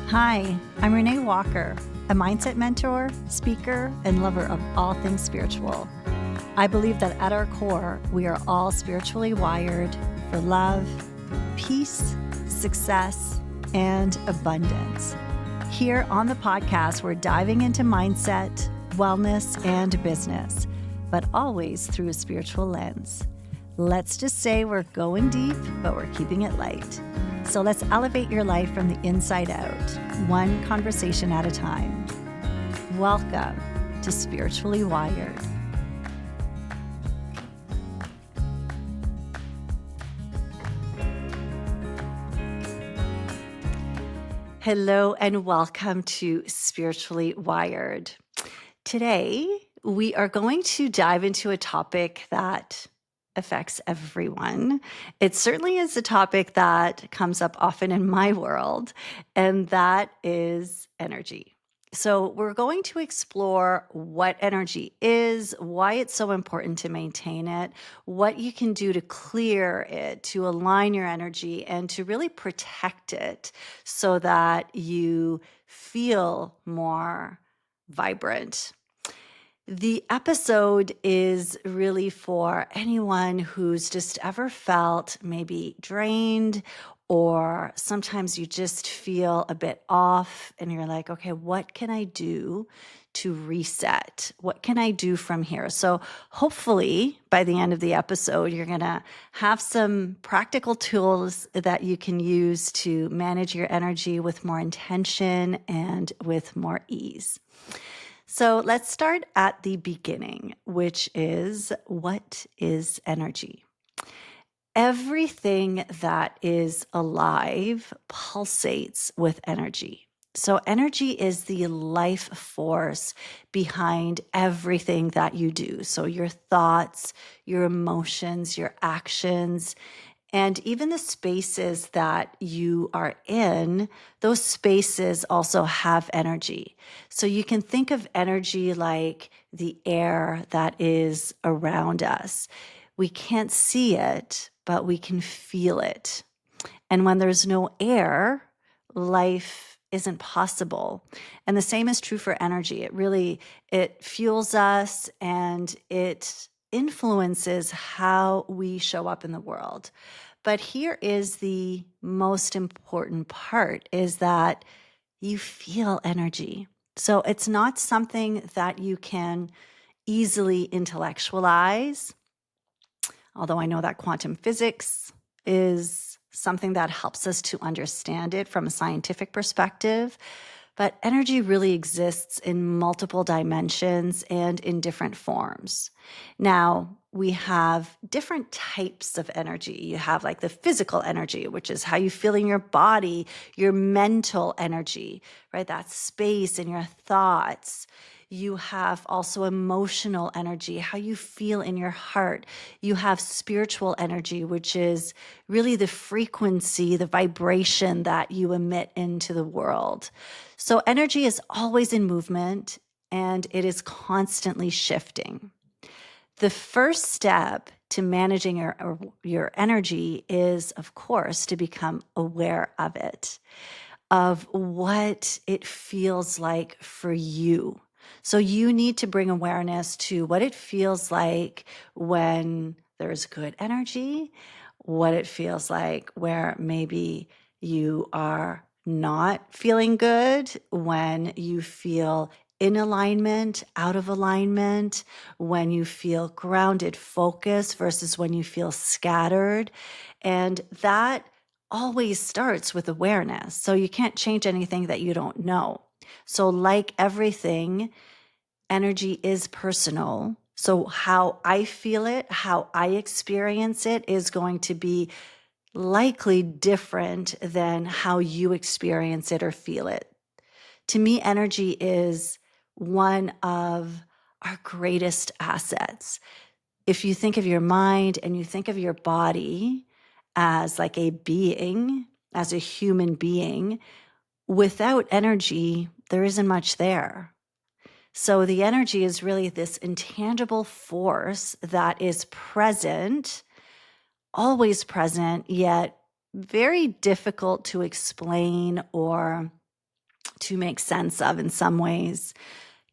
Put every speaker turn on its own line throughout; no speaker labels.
Hi, I'm Renee Walker, a mindset mentor, speaker, and lover of all things spiritual. I believe that at our core, we are all spiritually wired for love, peace, success, and abundance. Here on the podcast, we're diving into mindset, wellness, and business, but always through a spiritual lens. Let's just say we're going deep, but we're keeping it light. So let's elevate your life from the inside out, one conversation at a time. Welcome to Spiritually Wired. Hello and welcome to Spiritually Wired. Today, we are going to dive into a topic that affects everyone. It certainly is a topic that comes up often in my world, and that is energy. So we're going to explore what energy is, why it's so important to maintain it, what you can do to clear it, to align your energy, and to really protect it so that you feel more vibrant. The episode is really for anyone who's just ever felt maybe drained, or sometimes you just feel a bit off and you're like, okay, what can I do to reset? What can I do from here? So hopefully by the end of the episode, you're going to have some practical tools that you can use to manage your energy with more intention and with more ease. So let's start at the beginning, which is, what is energy? Everything that is alive pulsates with energy. So energy is the life force behind everything that you do. So your thoughts, your emotions, your actions, and even the spaces that you are in, those spaces also have energy. So you can think of energy like the air that is around us. We can't see it, but we can feel it. And when there's no air, life isn't possible. And the same is true for energy. It fuels us and it influences how we show up in the world. But here is the most important part, is that you feel energy. So it's not something that you can easily intellectualize, although I know that quantum physics is something that helps us to understand it from a scientific perspective. But energy really exists in multiple dimensions and in different forms. Now, we have different types of energy. You have like the physical energy, which is how you feel in your body, your mental energy, right? That's space in your thoughts. You have also emotional energy, how you feel in your heart. You have spiritual energy, which is really the frequency, the vibration that you emit into the world. So energy is always in movement and it is constantly shifting. The first step to managing your energy is, of course, to become aware of it, of what it feels like for you. So you need to bring awareness to what it feels like when there's good energy, what it feels like where maybe you are not feeling good, when you feel in alignment, out of alignment, when you feel grounded, focused versus when you feel scattered. And that always starts with awareness. So you can't change anything that you don't know. So like everything, energy is personal. So how I feel it, how I experience it is going to be likely different than how you experience it or feel it. To me, energy is one of our greatest assets. If you think of your mind and you think of your body as like a being, as a human being, without energy, there isn't much there. So the energy is really this intangible force that is present, always present, yet very difficult to explain or to make sense of in some ways.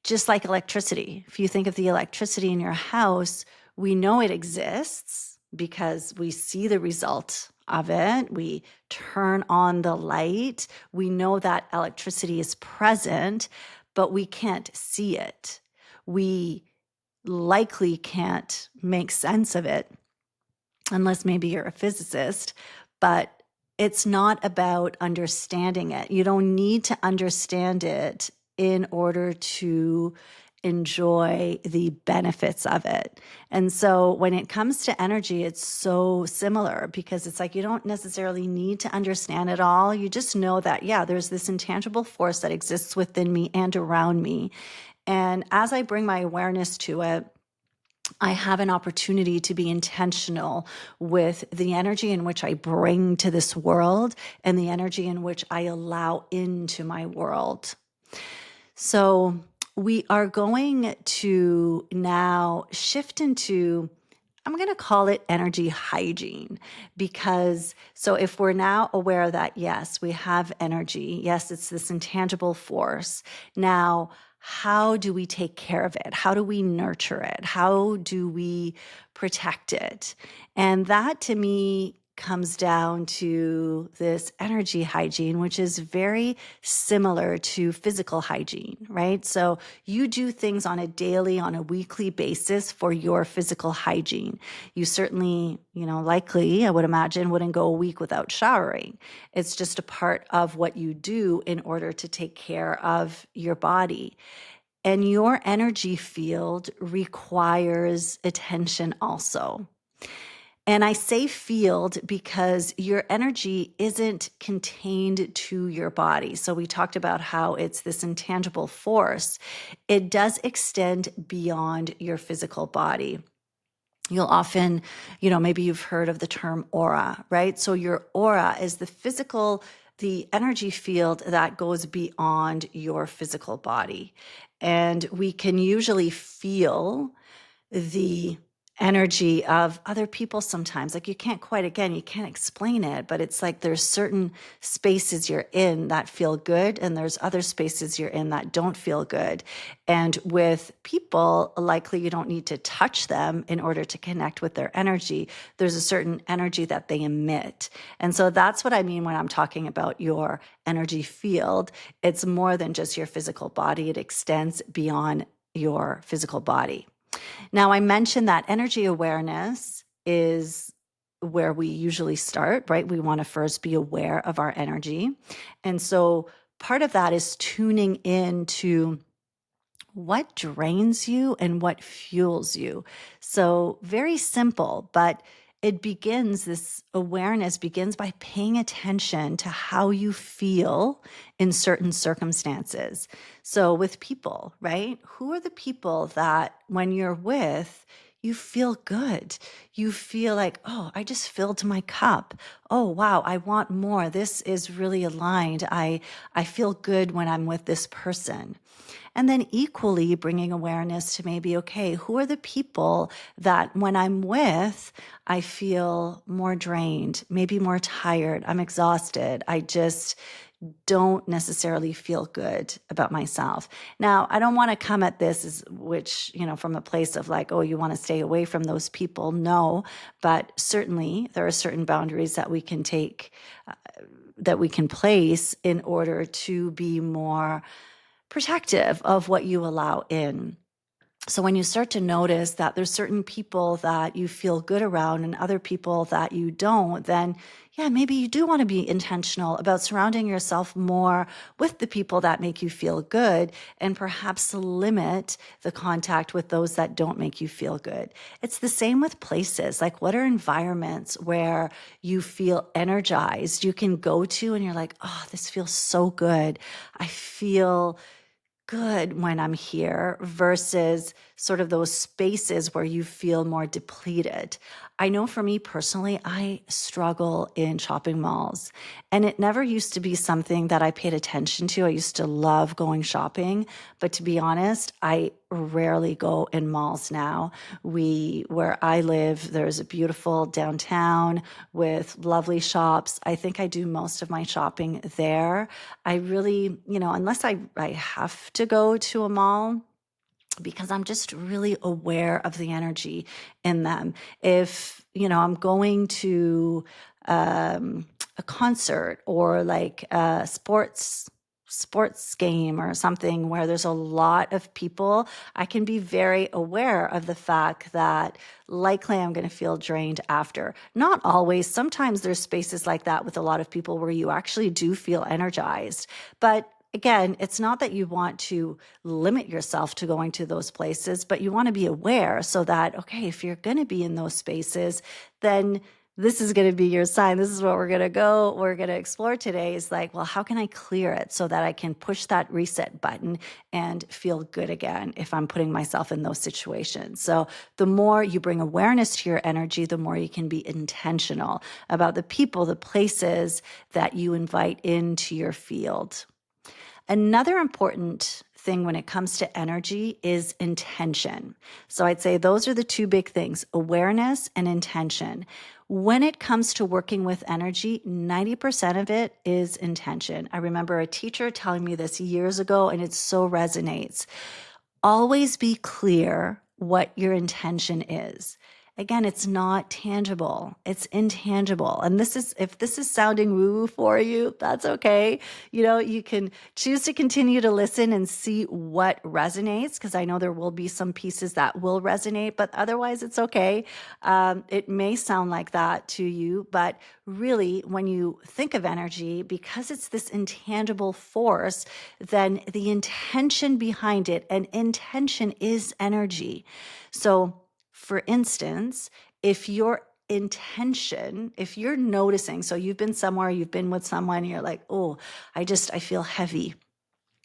Just like electricity. If you think of the electricity in your house, we know it exists because we see the result of it. We turn on the light. We know that electricity is present, but we can't see it. We likely can't make sense of it unless maybe you're a physicist, but it's not about understanding it. You don't need to understand it in order to enjoy the benefits of it. And so when it comes to energy, it's so similar because it's like you don't necessarily need to understand it all. You just know that, yeah, there's this intangible force that exists within me and around me. And as I bring my awareness to it, I have an opportunity to be intentional with the energy in which I bring to this world and the energy in which I allow into my world. So we are going to now shift into, I'm going to call it energy hygiene, because so if we're now aware that, yes, we have energy, yes, it's this intangible force. Now, how do we take care of it? How do we nurture it? How do we protect it? And that to me comes down to this energy hygiene, which is very similar to physical hygiene, right? So you do things on a daily, on a weekly basis for your physical hygiene. You certainly, likely, I would imagine, wouldn't go a week without showering. It's just a part of what you do in order to take care of your body. And your energy field requires attention also. And I say field because your energy isn't contained to your body. So we talked about how it's this intangible force. It does extend beyond your physical body. You'll often, maybe you've heard of the term aura, right? So your aura is the energy field that goes beyond your physical body. And we can usually feel the energy of other people sometimes. Like you can't explain it, but it's like there's certain spaces you're in that feel good, and there's other spaces you're in that don't feel good. And with people, likely you don't need to touch them in order to connect with their energy. There's a certain energy that they emit. And so that's what I mean when I'm talking about your energy field. It's more than just your physical body, it extends beyond your physical body. Now, I mentioned that energy awareness is where we usually start, right? We want to first be aware of our energy. And so part of that is tuning into what drains you and what fuels you. So very simple, but this awareness begins by paying attention to how you feel in certain circumstances. So with people, right? Who are the people that when you're with, you feel good? You feel like, oh, I just filled my cup. Oh, wow, I want more. This is really aligned. I feel good when I'm with this person. And then equally bringing awareness to maybe, okay, who are the people that when I'm with, I feel more drained, maybe more tired, I'm exhausted, I just don't necessarily feel good about myself. Now, I don't want to come at this from a place of like, oh, you want to stay away from those people. No, but certainly there are certain boundaries that we can take, that we can place in order to be more protective of what you allow in. So when you start to notice that there's certain people that you feel good around and other people that you don't, then yeah, maybe you do want to be intentional about surrounding yourself more with the people that make you feel good and perhaps limit the contact with those that don't make you feel good. It's the same with places. Like, what are environments where you feel energized, you can go to and you're like, oh, this feels so good. I feel good when I'm here, versus sort of those spaces where you feel more depleted. I know for me personally, I struggle in shopping malls. And it never used to be something that I paid attention to. I used to love going shopping. But to be honest, I rarely go in malls now. Where I live, there's a beautiful downtown with lovely shops. I think I do most of my shopping there. I really, unless I have to go to a mall, because I'm just really aware of the energy in them. If, I'm going to a concert or like a sports game or something where there's a lot of people, I can be very aware of the fact that likely I'm going to feel drained after. Not always. Sometimes there's spaces like that with a lot of people where you actually do feel energized. But again, it's not that you want to limit yourself to going to those places, but you want to be aware so that, okay, if you're going to be in those spaces, then this is going to be your sign. This is what we're going to go. We're going to explore today is like, well, how can I clear it so that I can push that reset button and feel good again if I'm putting myself in those situations? So the more you bring awareness to your energy, the more you can be intentional about the people, the places that you invite into your field. Another important thing when it comes to energy is intention. So I'd say those are the two big things, awareness and intention. When it comes to working with energy, 90% of it is intention. I remember a teacher telling me this years ago, and it so resonates. Always be clear what your intention is. Again, it's not tangible. It's intangible. And if this is sounding woo for you, that's okay. You can choose to continue to listen and see what resonates, because I know there will be some pieces that will resonate, but otherwise it's okay. It may sound like that to you, but really when you think of energy, because it's this intangible force, then the intention behind it, and intention is energy. So for instance, if your intention, if you're noticing, so you've been somewhere, you've been with someone, you're like, oh, I feel heavy.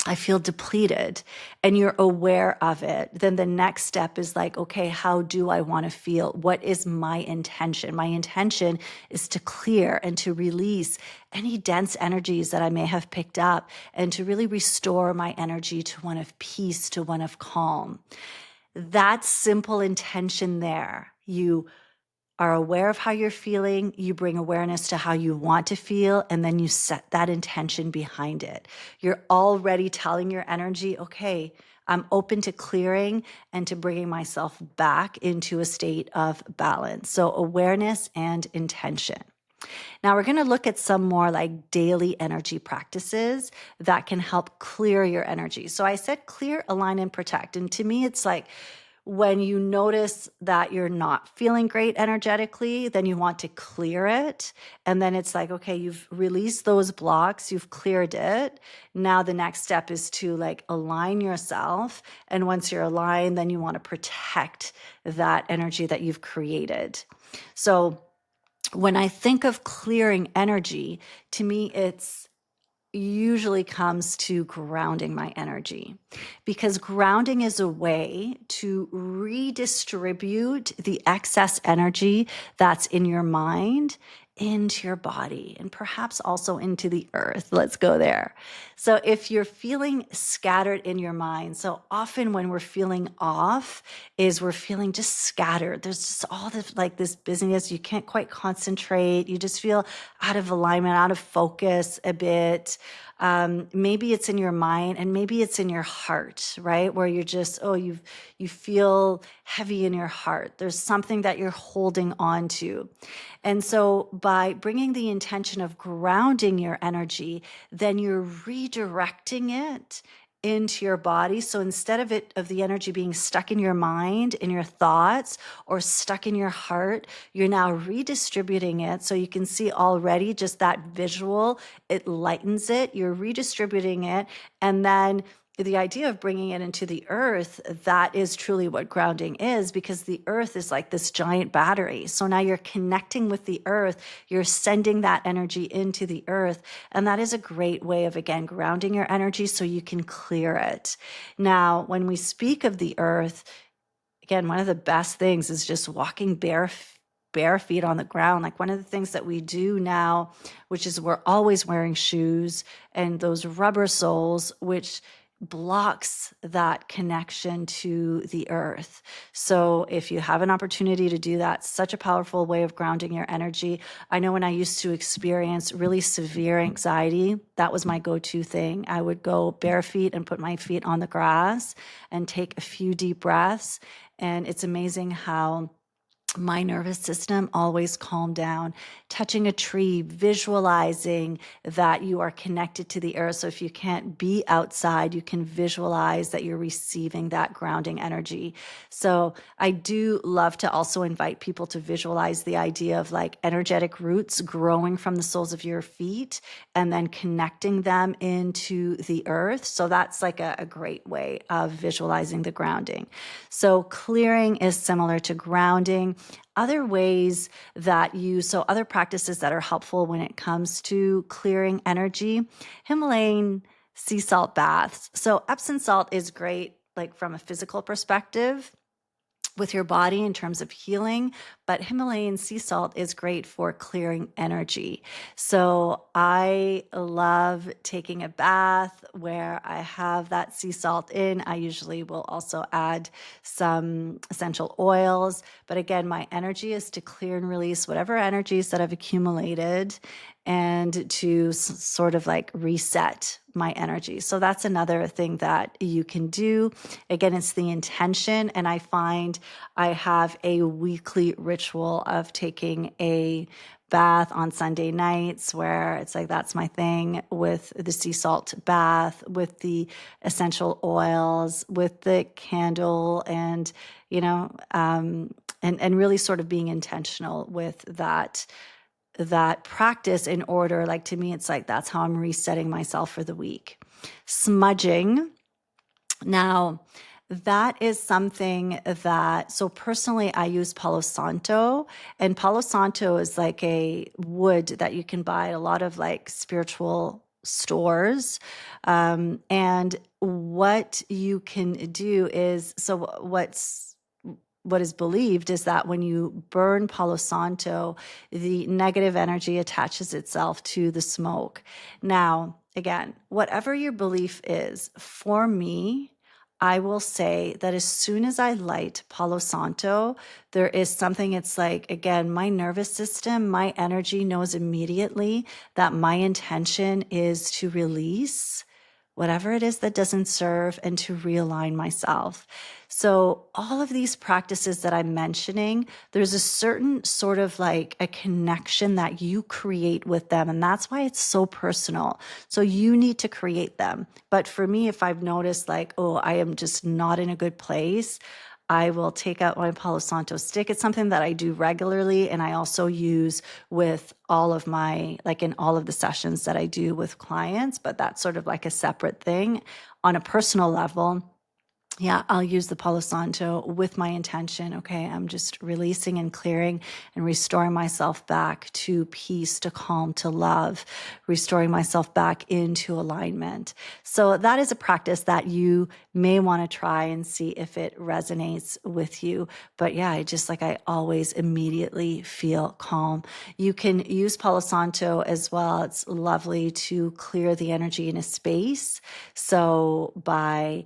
I feel depleted, and you're aware of it, then the next step is like, okay, how do I want to feel? What is my intention? My intention is to clear and to release any dense energies that I may have picked up and to really restore my energy to one of peace, to one of calm. That simple intention there, you are aware of how you're feeling, you bring awareness to how you want to feel, and then you set that intention behind it. You're already telling your energy, okay, I'm open to clearing and to bringing myself back into a state of balance. So awareness and intention. Now we're going to look at some more like daily energy practices that can help clear your energy. So I said clear, align, and protect. And to me, it's like, when you notice that you're not feeling great energetically, then you want to clear it. And then it's like, okay, you've released those blocks, you've cleared it. Now the next step is to like align yourself. And once you're aligned, then you want to protect that energy that you've created. So when I think of clearing energy, to me, it's usually comes to grounding my energy, because grounding is a way to redistribute the excess energy that's in your mind into your body and perhaps also into the earth. Let's go there. So if you're feeling scattered in your mind, so often when we're feeling off is we're feeling just scattered. There's just all this like this busyness. You can't quite concentrate. You just feel out of alignment, out of focus a bit. Maybe it's in your mind and maybe it's in your heart, right? Where you're just, you feel heavy in your heart. There's something that you're holding on to. And so by bringing the intention of grounding your energy, then you're redirecting it into your body. So instead of the energy being stuck in your mind, in your thoughts, or stuck in your heart, you're now redistributing it. So you can see already just that visual, it lightens it, you're redistributing it. And then the idea of bringing it into the earth, that is truly what grounding is, because the earth is like this giant battery. So now you're connecting with the earth, you're sending that energy into the earth. And that is a great way of, again, grounding your energy so you can clear it. Now, when we speak of the earth, again, one of the best things is just walking barefoot. bare feet on the ground. Like one of the things that we do now, which is we're always wearing shoes and those rubber soles, which blocks that connection to the earth. So if you have an opportunity to do that, such a powerful way of grounding your energy. I know when I used to experience really severe anxiety, that was my go-to thing. I would go bare feet and put my feet on the grass and take a few deep breaths. And it's amazing how my nervous system always calmed down. Touching a tree, visualizing that you are connected to the earth. So if you can't be outside, you can visualize that you're receiving that grounding energy. So I do love to also invite people to visualize the idea of like energetic roots growing from the soles of your feet and then connecting them into the earth. So that's like a great way of visualizing the grounding. So clearing is similar to grounding. Other ways that so other practices that are helpful when it comes to clearing energy, Himalayan sea salt baths. So Epsom salt is great, like from a physical perspective with your body in terms of healing, but Himalayan sea salt is great for clearing energy. So I love taking a bath where I have that sea salt in. I usually will also add some essential oils, but again, my energy is to clear and release whatever energies that I've accumulated and to sort of like reset my energy. So that's another thing that you can do. Again, it's the intention. And I find I have a weekly ritual of taking a bath on Sunday nights where it's like that's my thing, with the sea salt bath, with the essential oils, with the candle, and and really sort of being intentional with that practice in order. Like to me, it's like that's how I'm resetting myself for the week. Smudging. Now, that is something that, so personally, I use Palo Santo, and Palo Santo is like a wood that you can buy at a lot of like spiritual stores. And what you can do is, so what is believed is that when you burn Palo Santo, the negative energy attaches itself to the smoke. Now, again, whatever your belief is, for me, I will say that as soon as I light Palo Santo, there is something, it's like, again, my nervous system, my energy knows immediately that my intention is to release whatever it is that doesn't serve and to realign myself. So all of these practices that I'm mentioning, there's a certain sort of like a connection that you create with them. And that's why it's so personal. So you need to create them. But for me, if I've noticed like, oh, I am just not in a good place, I will take out my Palo Santo stick. It's something that I do regularly. And I also use with all of my, like in all of the sessions that I do with clients, but that's sort of like a separate thing. On a personal level, yeah, I'll use the Palo Santo with my intention. Okay, I'm just releasing and clearing and restoring myself back to peace, to calm, to love, restoring myself back into alignment. So that is a practice that you may want to try and see if it resonates with you. But yeah, I always immediately feel calm. You can use Palo Santo as well. It's lovely to clear the energy in a space. So by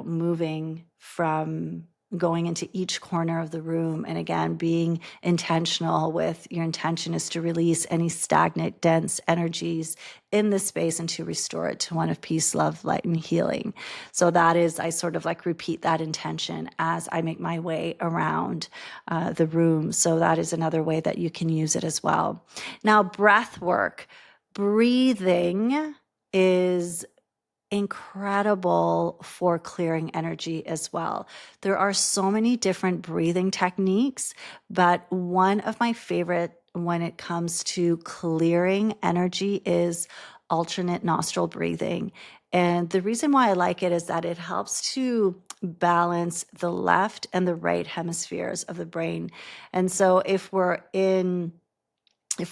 moving from going into each corner of the room. And again, being intentional with your intention is to release any stagnant, dense energies in the space and to restore it to one of peace, love, light, and healing. So that is, I sort of like repeat that intention as I make my way around the room. So that is another way that you can use it as well. Now, breath work. Breathing is incredible for clearing energy as well. There are so many different breathing techniques, but one of my favorite when it comes to clearing energy is alternate nostril breathing. And the reason why I like it is that it helps to balance the left and the right hemispheres of the brain. And so if we're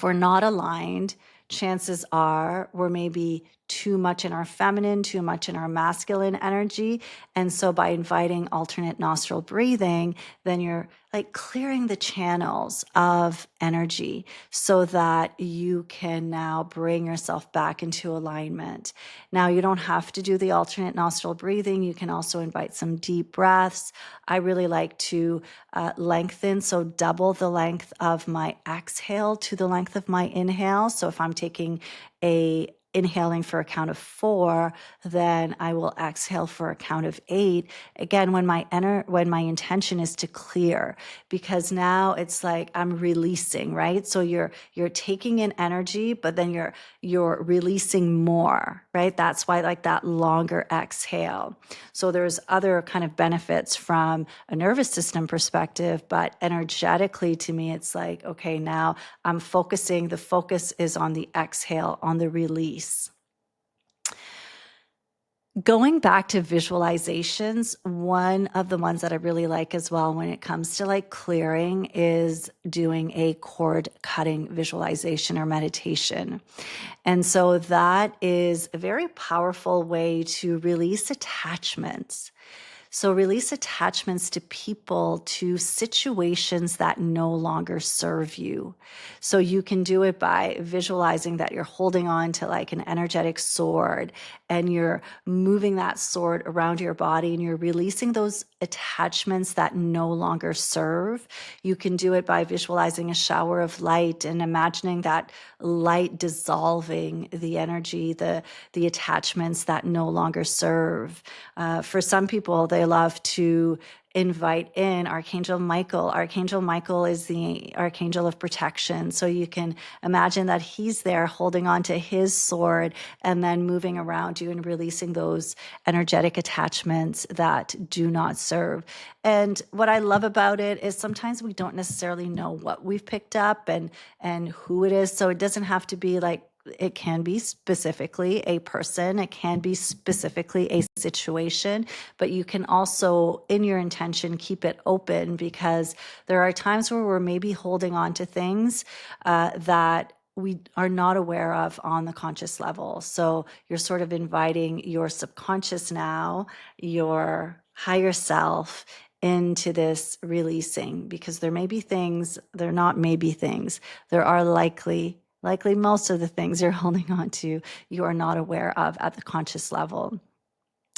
not aligned, chances are we're maybe too much in our feminine, too much in our masculine energy. And so by inviting alternate nostril breathing, then you're like clearing the channels of energy so that you can now bring yourself back into alignment. Now, you don't have to do the alternate nostril breathing. You can also invite some deep breaths. I really like to lengthen, so double the length of my exhale to the length of my inhale. So if I'm taking a inhaling for a count of 4, then I will exhale for a count of 8. Again, when my intention is to clear, because now it's like I'm releasing, right? So you're taking in energy, but then you're releasing more, right? That's why like that longer exhale. So there's other kind of benefits from a nervous system perspective, but energetically to me, it's like, okay, now I'm focusing, the focus is on the exhale, on the release. Going back to visualizations, one of the ones that I really like as well when it comes to like clearing is doing a cord cutting visualization or meditation. And so that is a very powerful way to release attachments. So release attachments to people, to situations that no longer serve you. So you can do it by visualizing that you're holding on to like an energetic sword and you're moving that sword around your body and you're releasing those attachments that no longer serve. You can do it by visualizing a shower of light and imagining that light dissolving the energy, the attachments that no longer serve. For some people, they love to invite in Archangel Michael. Archangel Michael is the archangel of protection. So you can imagine that he's there holding on to his sword and then moving around you and releasing those energetic attachments that do not serve. And what I love about it is sometimes we don't necessarily know what we've picked up and who it is. So it doesn't have to be like, it can be specifically a person, it can be specifically a situation, but you can also, in your intention, keep it open because there are times where we're maybe holding on to things that we are not aware of on the conscious level. So you're sort of inviting your subconscious now, your higher self, into this releasing because there may be things, they're not maybe things, there are likely most of the things you're holding on to, you are not aware of at the conscious level.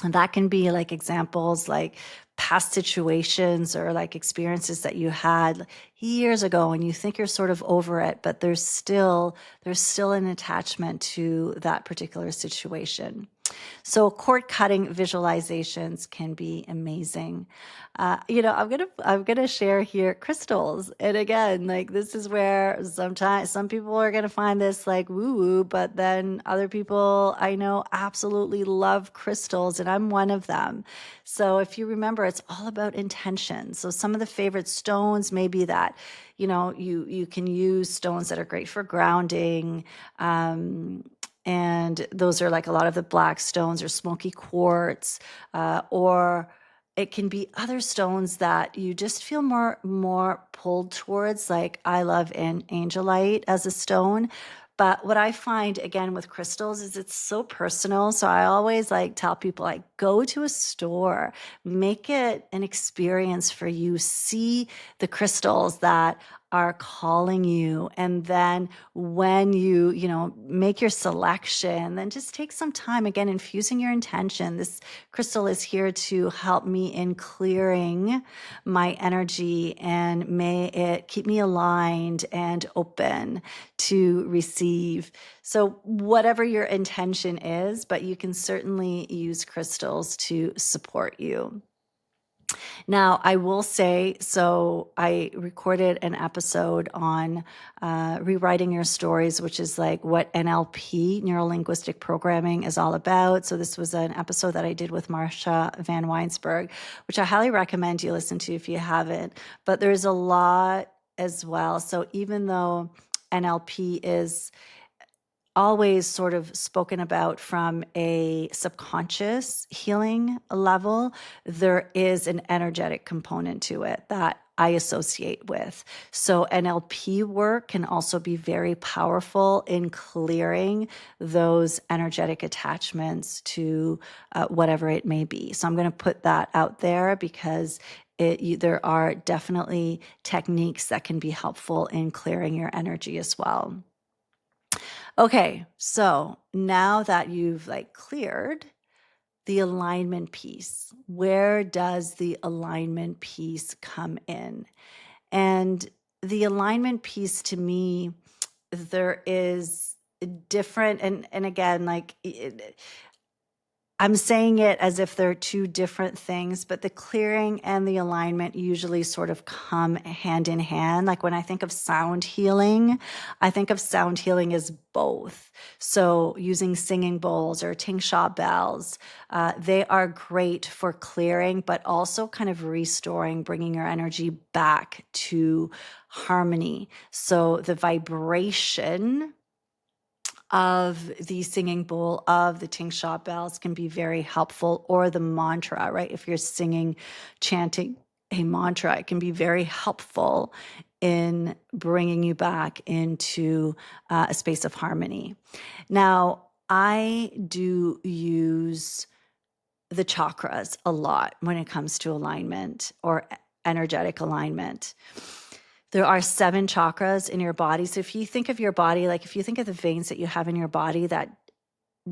And that can be like examples like past situations or like experiences that you had years ago and you think you're sort of over it, but there's still an attachment to that particular situation. So cord cutting visualizations can be amazing. I'm gonna share here crystals, and again, like this is where sometimes some people are gonna find this like woo woo, but then other people I know absolutely love crystals, and I'm one of them. So if you remember, it's all about intention. So some of the favorite stones may be that you can use stones that are great for grounding. And those are like a lot of the black stones or smoky quartz, or it can be other stones that you just feel more pulled towards. Like I love an angelite as a stone. But what I find again with crystals is it's so personal. So I always like tell people like go to a store, make it an experience for you. See the crystals that are calling you. And then when you make your selection, then just take some time again, infusing your intention. This crystal is here to help me in clearing my energy and may it keep me aligned and open to receive. So whatever your intention is, but you can certainly use crystals to support you. Now, I will say, so I recorded an episode on rewriting your stories, which is like what NLP, neuro linguistic programming, is all about. So this was an episode that I did with Marsha Van Weinsberg, which I highly recommend you listen to if you haven't. But there's a lot as well. So even though NLP is always sort of spoken about from a subconscious healing level, there is an energetic component to it that I associate with. So NLP work can also be very powerful in clearing those energetic attachments to whatever it may be. So I'm going to put that out there because there are definitely techniques that can be helpful in clearing your energy as well. Okay, so now that you've cleared the alignment piece, where does the alignment piece come in? And the alignment piece to me, there is different, and again, I'm saying it as if they're two different things, but the clearing and the alignment usually sort of come hand in hand. Like when I think of sound healing, I think of sound healing as both. So using singing bowls or tingsha bells, they are great for clearing, but also kind of restoring, bringing your energy back to harmony. So the vibration of the singing bowl, of the tingsha bells can be very helpful, or the mantra, right? If you're singing, chanting a mantra, it can be very helpful in bringing you back into a space of harmony. Now, I do use the chakras a lot when it comes to alignment or energetic alignment. There are 7 chakras in your body. So if you think of your body, if you think of the veins that you have in your body that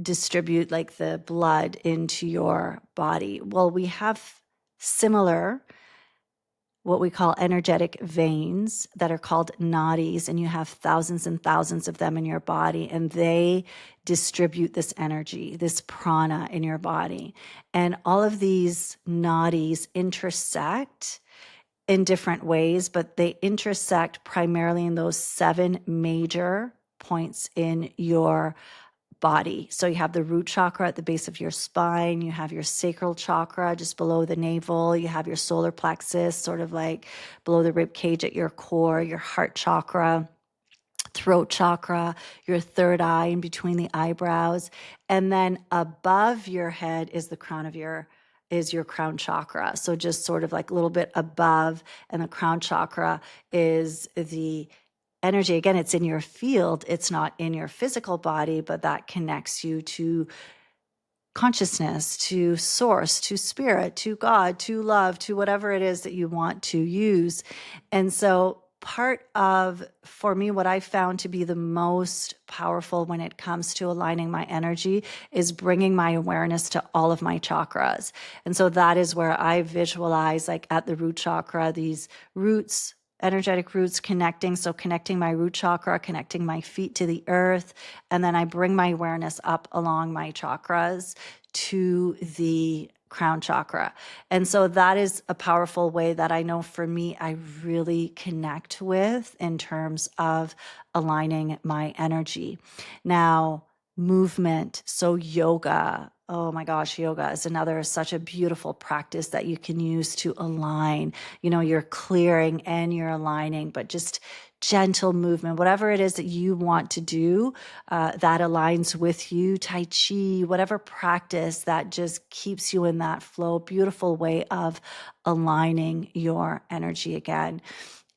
distribute the blood into your body, well, we have similar, what we call energetic veins that are called nadis, and you have thousands and thousands of them in your body, and they distribute this energy, this prana in your body. And all of these nadis intersect in different ways, but they intersect primarily in those 7 major points in your body. So you have the root chakra at the base of your spine, you have your sacral chakra just below the navel, you have your solar plexus sort of below the rib cage at your core, your heart chakra, throat chakra, your third eye in between the eyebrows, and then above your head is your crown chakra. So just sort of a little bit above, and the crown chakra is the energy. Again, it's in your field, it's not in your physical body, but that connects you to consciousness, to source, to spirit, to God, to love, to whatever it is that you want to use. And so for me, what I found to be the most powerful when it comes to aligning my energy is bringing my awareness to all of my chakras. And so that is where I visualize, at the root chakra, these roots, energetic roots connecting. So connecting my root chakra, connecting my feet to the earth. And then I bring my awareness up along my chakras to the crown chakra. And so that is a powerful way that I know for me, I really connect with in terms of aligning my energy. Now, movement. So yoga. Oh my gosh, yoga is such a beautiful practice that you can use to align. You're clearing and you're aligning, but just gentle movement, whatever it is that you want to do that aligns with you, Tai Chi, whatever practice that just keeps you in that flow, beautiful way of aligning your energy again.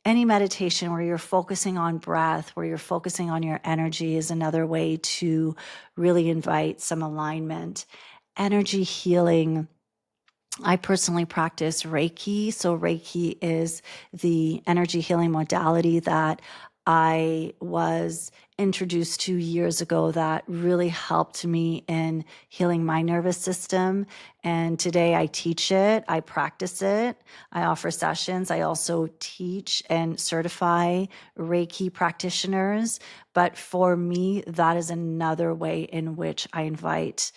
Any meditation where you're focusing on breath, where you're focusing on your energy is another way to really invite some alignment. Energy healing. I personally practice Reiki. So Reiki is the energy healing modality that I was introduced to years ago that really helped me in healing my nervous system. And today I teach it, I practice it, I offer sessions. I also teach and certify Reiki practitioners. But for me, that is another way in which I invite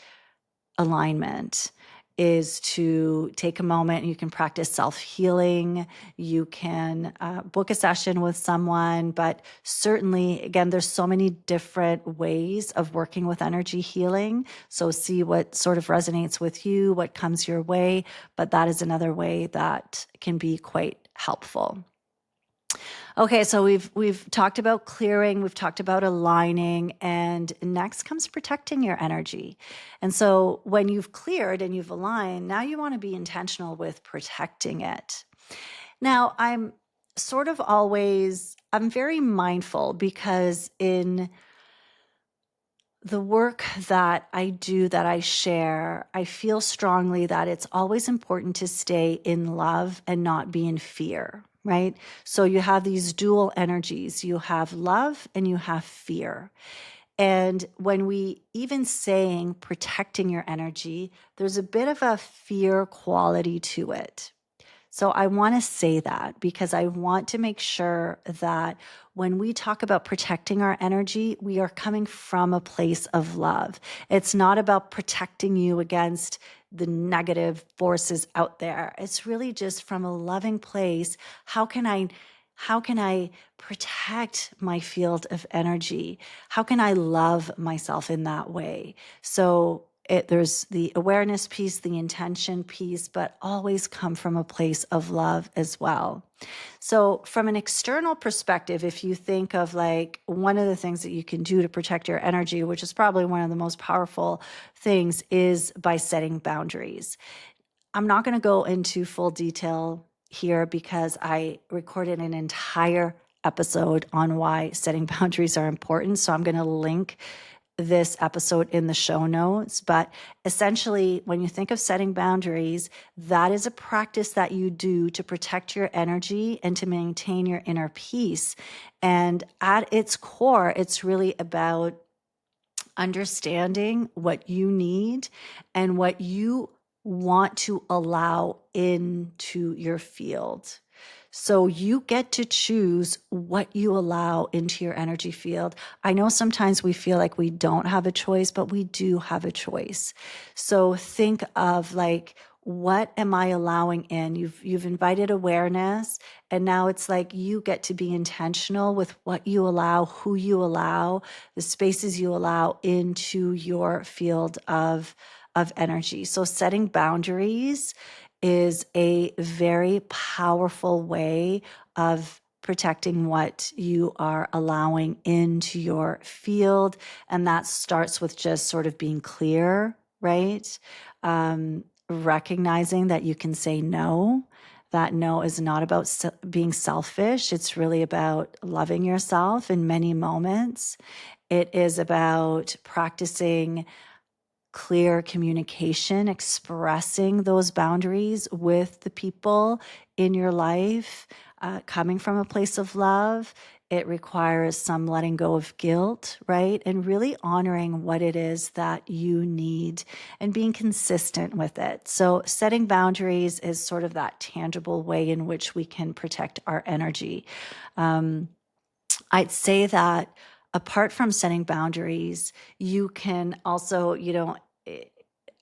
alignment, is to take a moment and you can practice self-healing. You can book a session with someone, but certainly, again, there's so many different ways of working with energy healing. So see what sort of resonates with you, what comes your way, but that is another way that can be quite helpful. Okay, so we've talked about clearing, we've talked about aligning, and next comes protecting your energy. And so when you've cleared and you've aligned, now you want to be intentional with protecting it. Now, I'm sort of always, I'm very mindful because in the work that I do, that I share, I feel strongly that it's always important to stay in love and not be in fear, right? So you have these dual energies. You have love and you have fear. And when we even saying protecting your energy, there's a bit of a fear quality to it. So I want to say that because I want to make sure that when we talk about protecting our energy, we are coming from a place of love. It's not about protecting you against the negative forces out there. It's really just from a loving place. How can I how can I protect my field of energy? How can I love myself in that way? So there's the awareness piece, the intention piece, but always come from a place of love as well. So, from an external perspective, if you think of like one of the things that you can do to protect your energy, which is probably one of the most powerful things, is by setting boundaries. I'm not going to go into full detail here because I recorded an entire episode on why setting boundaries are important. So I'm going to link this episode in the show notes. But essentially, when you think of setting boundaries, that is a practice that you do to protect your energy and to maintain your inner peace. And at its core, it's really about understanding what you need and what you want to allow into your field. So you get to choose what you allow into your energy field. I know sometimes we feel like we don't have a choice, but we do have a choice. So think of like, what am I allowing in? You've invited awareness, and now it's like you get to be intentional with what you allow, who you allow, the spaces you allow into your field of energy. So setting boundaries is a very powerful way of protecting what you are allowing into your field. And that starts with just sort of being clear, right? Recognizing that you can say no. That no is not about being selfish. It's really about loving yourself in many moments. It is about practicing clear communication, expressing those boundaries with the people in your life, coming from a place of love. It requires some letting go of guilt, right? And really honoring what it is that you need and being consistent with it. So, setting boundaries is sort of that tangible way in which we can protect our energy. I'd say that apart from setting boundaries, you can also, eh,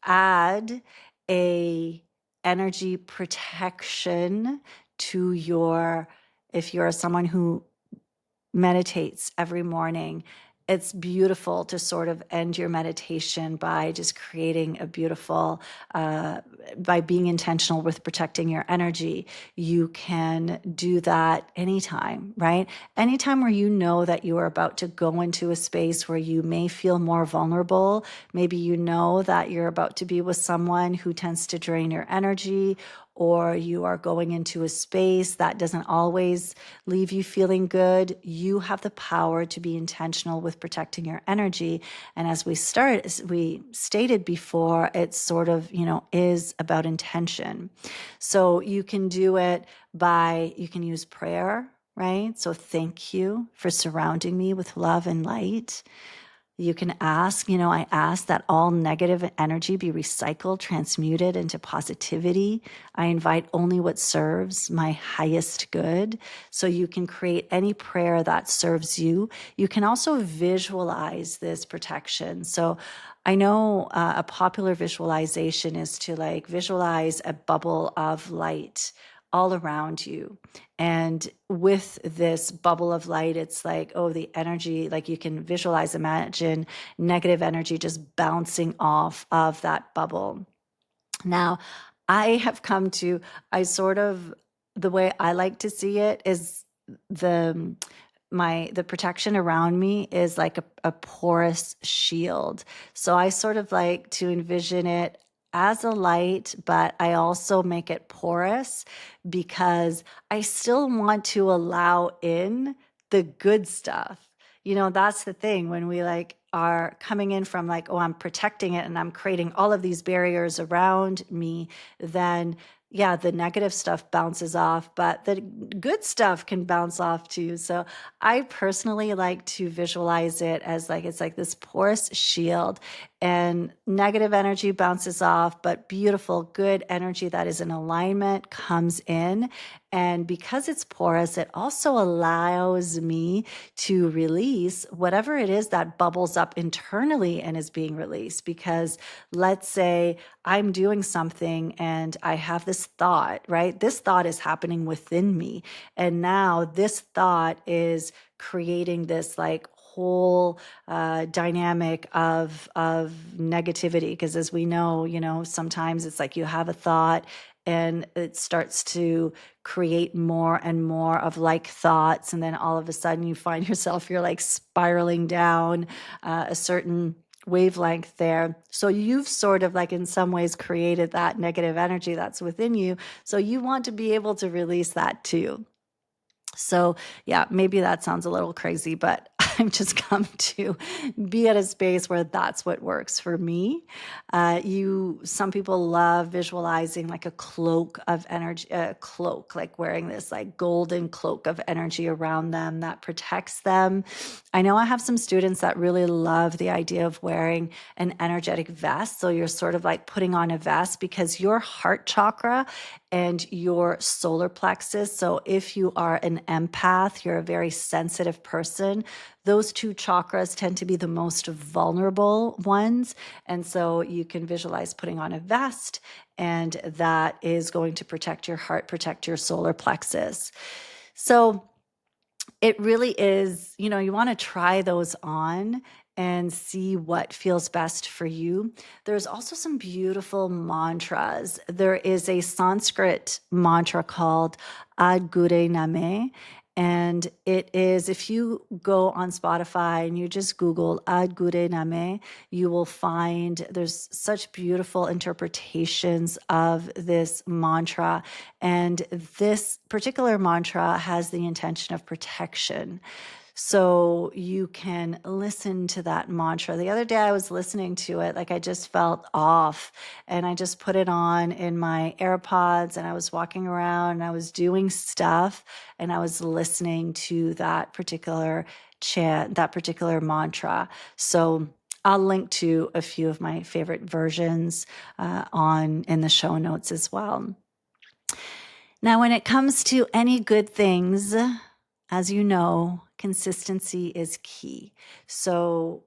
add a energy protection to your, if you're someone who meditates every morning, it's beautiful to sort of end your meditation by just creating a beautiful, by being intentional with protecting your energy. You can do that anytime, right? Anytime where you know that you are about to go into a space where you may feel more vulnerable. Maybe you know that you're about to be with someone who tends to drain your energy, or you are going into a space that doesn't always leave you feeling good. You have the power to be intentional with protecting your energy. And as we stated before, it's sort of, is about intention. So you can do it you can use prayer, right? So thank you for surrounding me with love and light. You can ask, I ask that all negative energy be recycled, transmuted into positivity. I invite only what serves my highest good. So you can create any prayer that serves you. You can also visualize this protection. So I know a popular visualization is to like visualize a bubble of light all around you. And with this bubble of light, it's like, oh, the energy, like you can visualize, imagine negative energy just bouncing off of that bubble. Now, I have come to, I sort of, the way I like to see it is the the protection around me is like a porous shield. So I sort of like to envision it as a light, but I also make it porous because I still want to allow in the good stuff. That's the thing when we like are coming in from like, oh, I'm protecting it and I'm creating all of these barriers around me, then yeah, the negative stuff bounces off, but the good stuff can bounce off too. So I personally like to visualize it as like it's like this porous shield and negative energy bounces off, but beautiful, good energy that is in alignment comes in. And because it's porous, it also allows me to release whatever it is that bubbles up internally and is being released. Because let's say I'm doing something and I have this thought, right? This thought is happening within me. And now this thought is creating this like whole dynamic of negativity, because as we know, sometimes it's like you have a thought and it starts to create more and more of like thoughts, and then all of a sudden you find yourself, you're like spiraling down a certain wavelength there. So you've sort of like in some ways created that negative energy that's within you, so you want to be able to release that too. So, yeah, maybe that sounds a little crazy, but I've just come to be at a space where that's what works for me. Some people love visualizing like a cloak of energy, a cloak, like wearing this like golden cloak of energy around them that protects them. I know I have some students that really love the idea of wearing an energetic vest. So you're sort of like putting on a vest because your heart chakra and your solar plexus. So if you are an empath, you're a very sensitive person, those two chakras tend to be the most vulnerable ones. And so you can visualize putting on a vest, and that is going to protect your heart, protect your solar plexus. So it really is, you want to try those on and see what feels best for you. There's also some beautiful mantras. There is a Sanskrit mantra called Ad Gure Name. And it is, if you go on Spotify and you just Google Ad Gure Name, you will find there's such beautiful interpretations of this mantra. And this particular mantra has the intention of protection. So you can listen to that mantra. The other day I was listening to it, like I just felt off, and I just put it on in my AirPods and I was walking around and I was doing stuff and I was listening to that particular chant, that particular mantra. So I'll link to a few of my favorite versions on in the show notes as well. Now, when it comes to any good things, as you know, consistency is key. So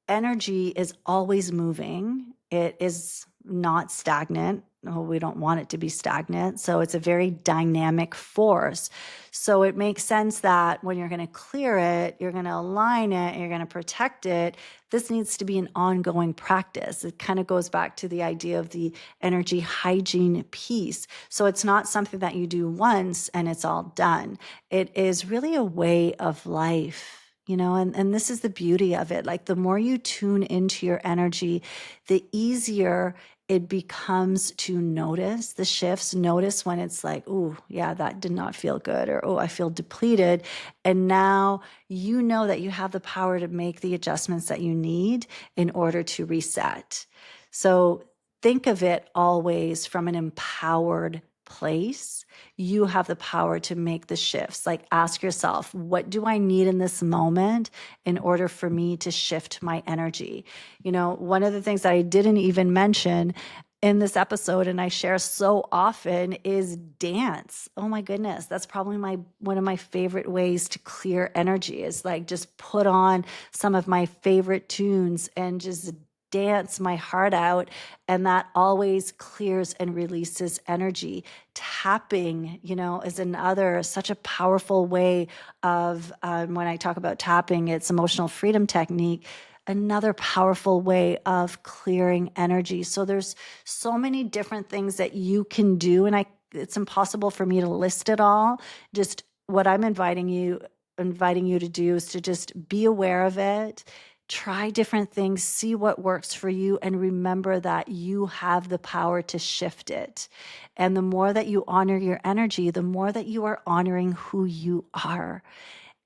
energy is always moving. It is not stagnant. Oh, we don't want it to be stagnant. So it's a very dynamic force. So it makes sense that when you're going to clear it, you're going to align it, you're going to protect it. This needs to be an ongoing practice. It kind of goes back to the idea of the energy hygiene piece. So it's not something that you do once and it's all done. It is really a way of life. And this is the beauty of it. Like the more you tune into your energy, the easier it becomes to notice the shifts, notice when it's like, oh, yeah, that did not feel good, or oh, I feel depleted. And now you know that you have the power to make the adjustments that you need in order to reset. So think of it always from an empowered place. You have the power to make the shifts. Like ask yourself, what do I need in this moment in order for me to shift my energy? One of the things that I didn't even mention in this episode and I share so often is dance. Oh my goodness, that's probably one of my favorite ways to clear energy, is like just put on some of my favorite tunes and just dance my heart out, and that always clears and releases energy. Tapping, is another such a powerful way of, when I talk about tapping, it's emotional freedom technique, another powerful way of clearing energy. So there's so many different things that you can do, and it's impossible for me to list it all. Just what I'm inviting you to do is to just be aware of it. Try different things, see what works for you, and remember that you have the power to shift it. And the more that you honor your energy, the more that you are honoring who you are.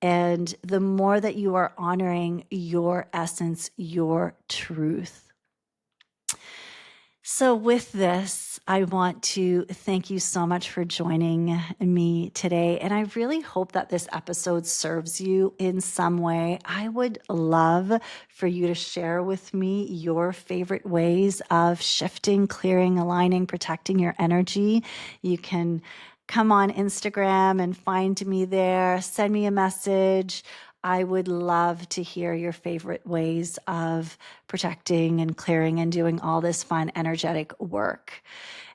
And the more that you are honoring your essence, your truth. So, with this, I want to thank you so much for joining me today. And I really hope that this episode serves you in some way. I would love for you to share with me your favorite ways of shifting, clearing, aligning, protecting your energy. You can come on Instagram and find me there, send me a message. I would love to hear your favorite ways of protecting and clearing and doing all this fun, energetic work.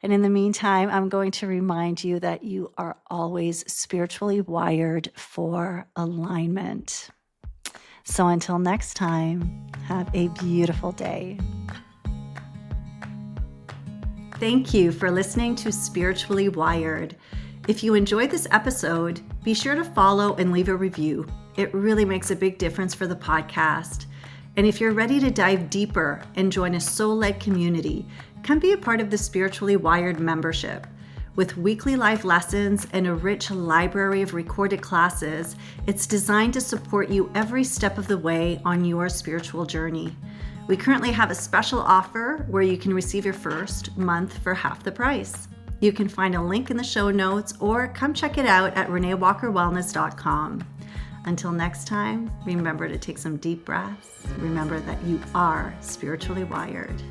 And in the meantime, I'm going to remind you that you are always spiritually wired for alignment. So until next time, have a beautiful day. Thank you for listening to Spiritually Wired. If you enjoyed this episode, be sure to follow and leave a review. It really makes a big difference for the podcast. And if you're ready to dive deeper and join a soul-led community, come be a part of the Spiritually Wired membership. With weekly live lessons and a rich library of recorded classes, it's designed to support you every step of the way on your spiritual journey. We currently have a special offer where you can receive your first month for half the price. You can find a link in the show notes or come check it out at reneewalkerwellness.com. Until next time, remember to take some deep breaths. Remember that you are spiritually wired.